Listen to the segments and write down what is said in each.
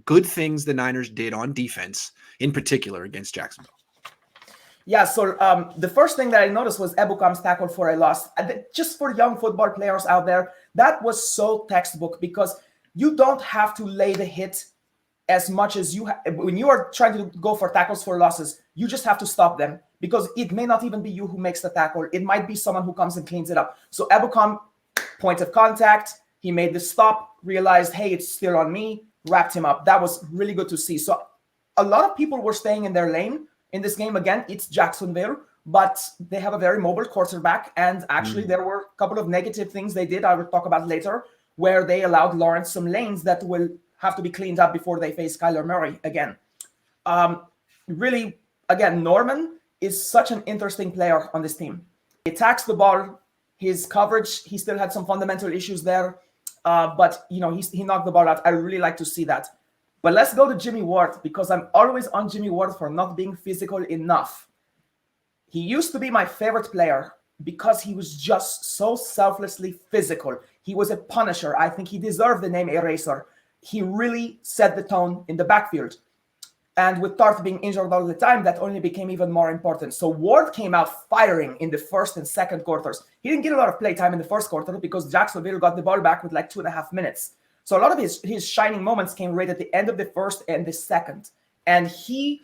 good things the Niners did on defense, in particular against Jacksonville. Yeah, so the first thing that I noticed was Ebukam's tackle for a loss. Just for young football players out there, that was so textbook because you don't have to lay the hit as much as when you are trying to go for tackles for losses. You just have to stop them because it may not even be you who makes the tackle. It might be someone who comes and cleans it up. So Ebukam, point of contact, he made the stop, realized, hey, it's still on me, wrapped him up. That was really good to see. So a lot of people were staying in their lane. In this game, again, it's Jacksonville, but they have a very mobile quarterback. And actually, there were a couple of negative things they did, I will talk about later, where they allowed Lawrence some lanes that will have to be cleaned up before they face Kyler Murray again. Really, again, Norman is such an interesting player on this team. He attacks the ball. His coverage, he still had some fundamental issues there, but he knocked the ball out. I really like to see that. But let's go to Jimmy Ward because I'm always on Jimmy Ward for not being physical enough. He used to be my favorite player because he was just so selflessly physical. He was a punisher. I think he deserved the name Eraser. He really set the tone in the backfield. And with Tartt being injured all the time, that only became even more important. So Ward came out firing in the first and second quarters. He didn't get a lot of play time in the first quarter because Jacksonville got the ball back with like 2.5 minutes. So a lot of his shining moments came right at the end of the first and the second. And he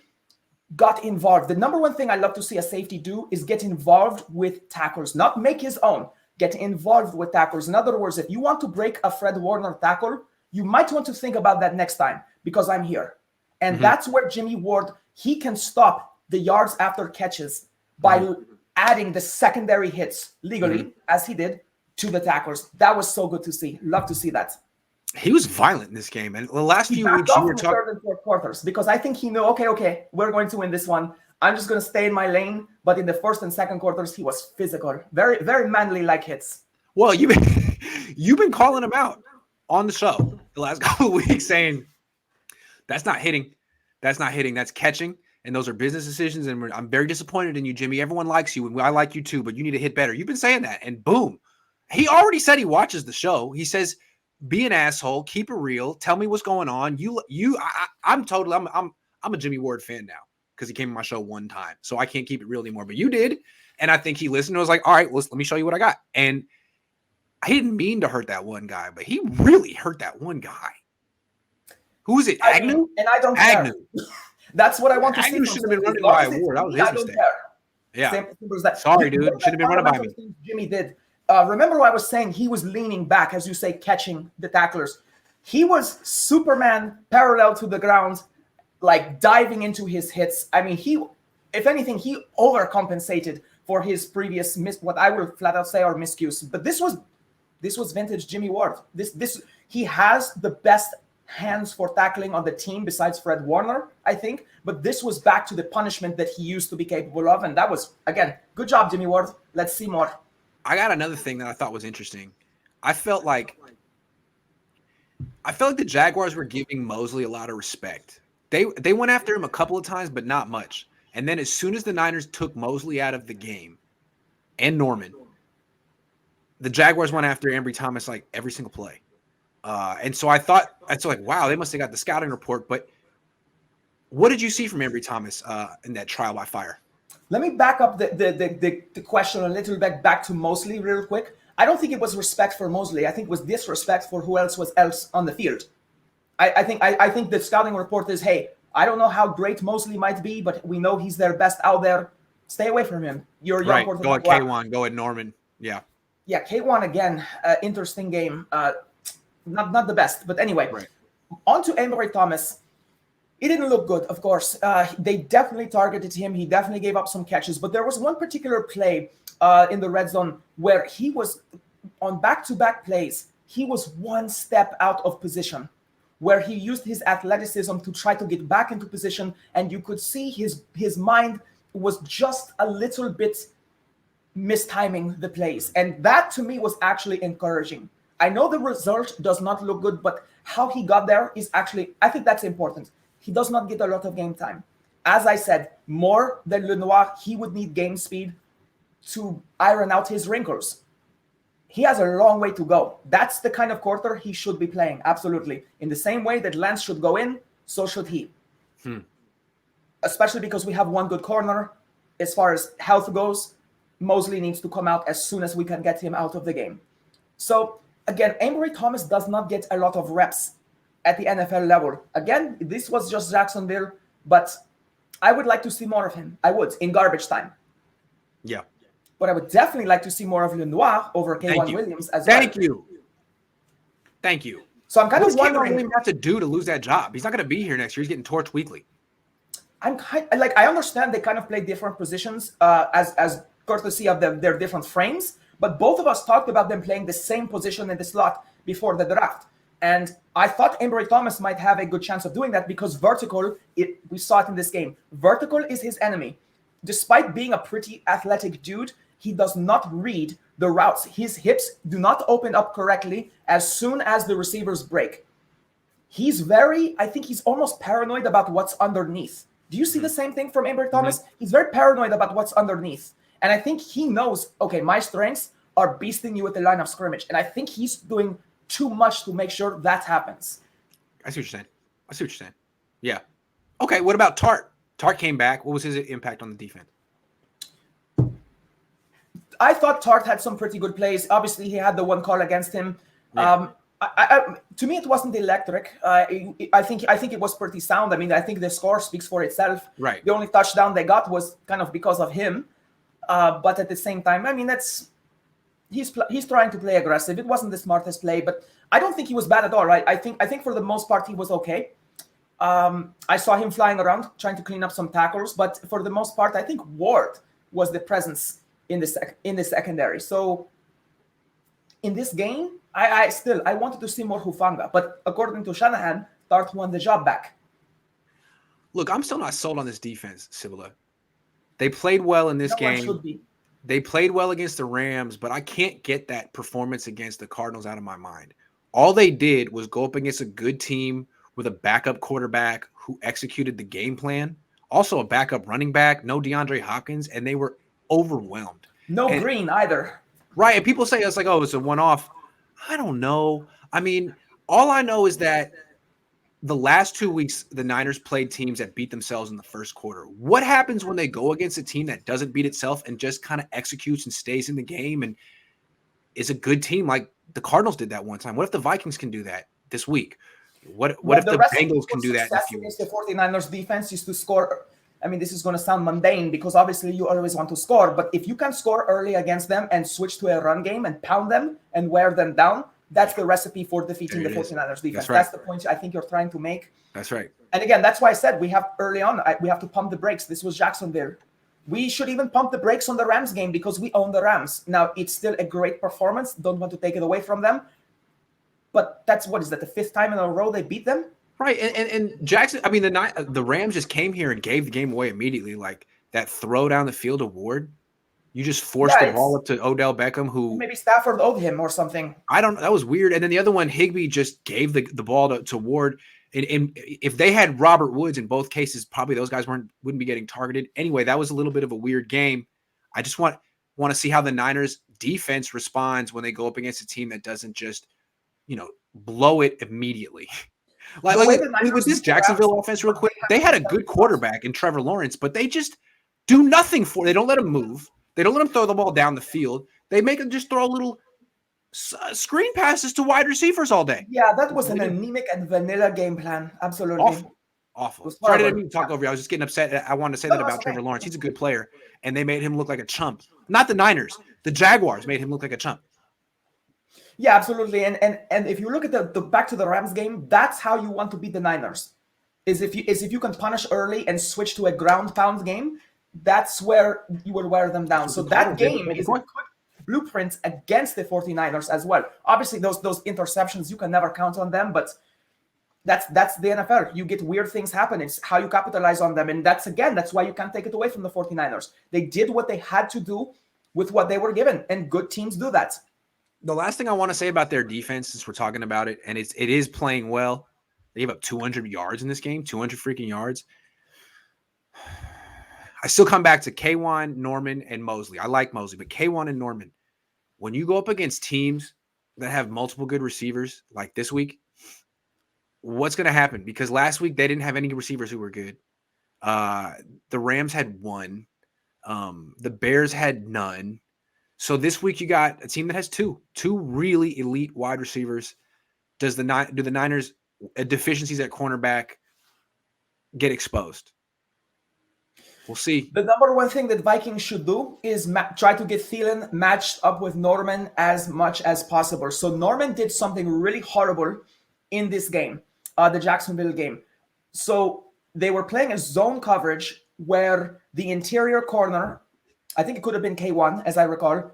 got involved. The number one thing I love to see a safety do is get involved with tackles, not make his own, get involved with tackles. In other words, if you want to break a Fred Warner tackle, you might want to think about that next time because I'm here. And that's where Jimmy Ward, he can stop the yards after catches by adding the secondary hits legally, as he did, to the tackles. That was so good to see. Love to see that. He was violent in this game. And the last few weeks you were talking third and fourth quarters because I think he knew, okay, we're going to win this one. I'm just going to stay in my lane. But in the first and second quarters, he was physical. Very, very manly-like hits. Well, you've been calling him out on the show the last couple of weeks saying, that's not hitting. That's not hitting. That's catching. And those are business decisions. And I'm very disappointed in you, Jimmy. Everyone likes you. And I like you too, but you need to hit better. You've been saying that. And boom. He already said he watches the show. He says, be an asshole. Keep it real. Tell me what's going on. I'm a Jimmy Ward fan now because he came on my show one time. So I can't keep it real anymore. But you did. And I think he listened and was like, all right, let me show you what I got. And I didn't mean to hurt that one guy, but he really hurt that one guy. Who is it? Agnew? And I don't care. That's what I want to see. Agnew should have been running by Ward. That was his mistake. Yeah. Sorry, dude. Should have been running by me. Jimmy did. Remember what I was saying? He was leaning back, as you say, catching the tacklers. He was Superman parallel to the ground, like diving into his hits. I mean, if anything, he overcompensated for his previous what I will flat out say are miscues. But this was vintage Jimmy Ward. He has the best hands for tackling on the team besides Fred Warner, I think. But this was back to the punishment that he used to be capable of. And that was, again, good job, Jimmy Ward. Let's see more. I got another thing that I thought was interesting. I felt like the Jaguars were giving Mosley a lot of respect. They went after him a couple of times, but not much. And then as soon as the Niners took Mosley out of the game and Norman, the Jaguars went after Ambry Thomas like every single play. And so I thought, wow, they must have got the scouting report. But what did you see from Ambry Thomas in that trial by fire? Let me back up the question a little bit back to Mosley real quick. I don't think it was respect for Mosley. I think it was disrespect for who else on the field. I think the scouting report is, hey, I don't know how great Mosley might be, but we know he's their best out there. Stay away from him. You're young. Right. Go at K1. Go at Norman. Yeah. Yeah, K1 again. Interesting game. Not the best, but anyway. Right. On to Ambry Thomas. It didn't look good, of course. They definitely targeted him. He definitely gave up some catches. But there was one particular play in the red zone where he was on back-to-back plays. He was one step out of position, where he used his athleticism to try to get back into position. And you could see his mind was just a little bit mistiming the plays. And that, to me, was actually encouraging. I know the result does not look good, but how he got there is actually, I think that's important. He does not get a lot of game time. As I said, more than Lenoir, he would need game speed to iron out his wrinkles. He has a long way to go. That's the kind of quarter he should be playing, absolutely. In the same way that Lance should go in, So should he. Hmm. Especially because we have one good corner. As far as health goes, Mosley needs to come out as soon as we can get him out of the game. So again, Ambry Thomas does not get a lot of reps at the NFL level. Again, this was just Jacksonville, but I would like to see more of him. I would, in garbage time. Yeah. But I would definitely like to see more of Lenoir over K1 Williams as well. Thank you. Thank you. So I'm kind What of does K1 wondering Williams have to do to lose that job? He's not going to be here next year. He's getting torched weekly. I understand they kind of play different positions as courtesy of their different frames, but both of us talked about them playing the same position in the slot before the draft. And I thought Ambry Thomas might have a good chance of doing that because vertical, we saw it in this game. Vertical is his enemy. Despite being a pretty athletic dude, he does not read the routes. His hips do not open up correctly as soon as the receivers break. I think he's almost paranoid about what's underneath. Do you see the same thing from Ambry Thomas? He's very paranoid about what's underneath. And I think he knows, okay, my strengths are beasting you at the line of scrimmage. And I think he's doing too much to make sure that happens. I see what you're saying. Yeah. Okay, what about Tartt? Tartt came back. What was his impact on the defense? I thought Tartt had some pretty good plays. Obviously, he had the one call against him. Yeah. To me, it wasn't electric. I think it was pretty sound. I mean, I think the score speaks for itself. Right. The only touchdown they got was kind of because of him. But at the same time, I mean, he's trying to play aggressive. It wasn't the smartest play, but I don't think he was bad at all. Right? I think for the most part he was okay. I saw him flying around trying to clean up some tackles, but for the most part, I think Ward was the presence in the secondary. So in this game, I wanted to see more Hufanga, but according to Shanahan, Tartt won the job back. Look, I'm still not sold on this defense, Sybilla. They played well in this game. Should be. They played well against the Rams, but I can't get that performance against the Cardinals out of my mind. All they did was go up against a good team with a backup quarterback who executed the game plan. Also a backup running back, no DeAndre Hopkins, and they were overwhelmed. No Green either. Right, and people say it's like, oh, it's a one-off. I don't know. I mean, all I know is that the last 2 weeks, the Niners played teams that beat themselves in the first quarter. What happens when they go against a team that doesn't beat itself and just kind of executes and stays in the game and is a good team like the Cardinals did that one time? What if the Vikings can do that this week? What if the Bengals can do that in a few weeks? The 49ers defense is to score. I mean, this is going to sound mundane because obviously you always want to score, but if you can score early against them and switch to a run game and pound them and wear them down, that's the recipe for defeating the 49ers defense. That's the point I think you're trying to make. That's right. And again, that's why I said we have to pump the brakes. This was Jacksonville. We should even pump the brakes on the Rams game because we own the Rams. Now, it's still a great performance. Don't want to take it away from them. But that's the fifth time in a row they beat them? Right. And Jackson, I mean, the Rams just came here and gave the game away immediately. Like that throw down the field of Ward. You just forced the ball up to Odell Beckham, who maybe Stafford owed him or something. I don't know. That was weird. And then the other one, Higbee just gave the ball to Ward. And if they had Robert Woods in both cases, probably those guys wouldn't be getting targeted. Anyway, that was a little bit of a weird game. I just want to see how the Niners defense responds when they go up against a team that doesn't just, blow it immediately. Like with this Jacksonville offense real quick, they had a good quarterback in Trevor Lawrence, but they just do nothing for it. They don't let him move. They don't let him throw the ball down the field. They make him just throw little screen passes to wide receivers all day. Yeah, that was an anemic and vanilla game plan. Absolutely. Awful. Sorry, I didn't mean to talk over you. I was just getting upset. I wanted to say that about Trevor Lawrence. He's a good player, and they made him look like a chump. Not the Niners. The Jaguars made him look like a chump. Yeah, absolutely. And if you look at the back to the Rams game, that's how you want to beat the Niners. Is if you can punish early and switch to a ground pound game, that's where you will wear them down. So that game is a good blueprint against the 49ers as well. Obviously, those interceptions, you can never count on them, but that's the NFL. You get weird things happen. It's how you capitalize on them. And that's why you can't take it away from the 49ers. They did what they had to do with what they were given, and good teams do that. The last thing I want to say about their defense, since we're talking about it, and it is playing well. They gave up 200 yards in this game, 200 freaking yards. I still come back to K1, Norman, and Mosley. I like Mosley, but K1 and Norman, when you go up against teams that have multiple good receivers like this week, what's going to happen? Because last week they didn't have any receivers who were good. The Rams had one. The Bears had none. So this week you got a team that has two really elite wide receivers. Do the Niners deficiencies at cornerback get exposed? We'll see. The number one thing that Vikings should do is try to get Thielen matched up with Norman as much as possible. So Norman did something really horrible in this game, the Jacksonville game. So they were playing a zone coverage where the interior corner, I think it could have been K1, as I recall,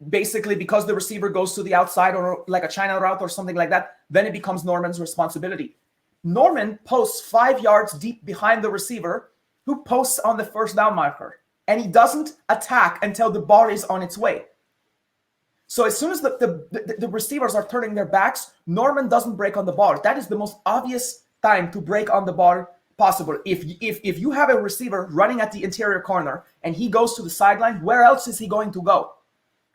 basically because the receiver goes to the outside or like a China route or something like that, then it becomes Norman's responsibility. Norman posts 5 yards deep behind the receiver, who posts on the first down marker, and he doesn't attack until the ball is on its way. So as soon as the receivers are turning their backs, Norman doesn't break on the ball. That is the most obvious time to break on the ball possible. If you have a receiver running at the interior corner and he goes to the sideline, where else is he going to go?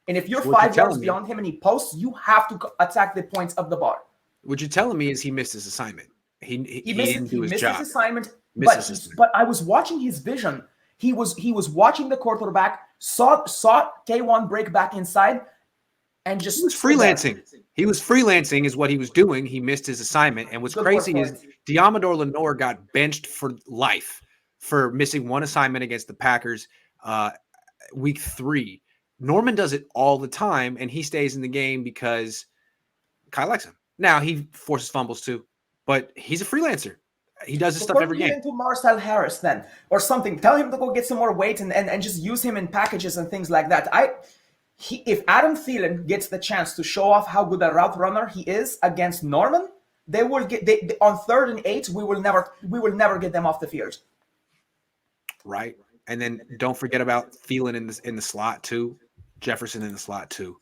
And if you're 5 yards beyond him and he posts, you have to attack the points of the ball. What you're telling me is he missed his assignment. He didn't do his job. His assignment. But I was watching his vision. He was watching the quarterback, saw K1 break back inside, and just he was freelancing. He was freelancing is what he was doing. He missed his assignment. And what's crazy is Diamador Lenore got benched for life for missing one assignment against the Packers week 3. Norman does it all the time, and he stays in the game because Kyle likes him. Now he forces fumbles too, but he's a freelancer. He does this stuff every game. Into Marcel Harris then, or something. Tell him to go get some more weight and just use him in packages and things like that. If Adam Thielen gets the chance to show off how good a route runner he is against Norman, they will get on 3rd and 8. We will never get them off the field. Right, and then don't forget about Thielen in the slot too. Jefferson in the slot too.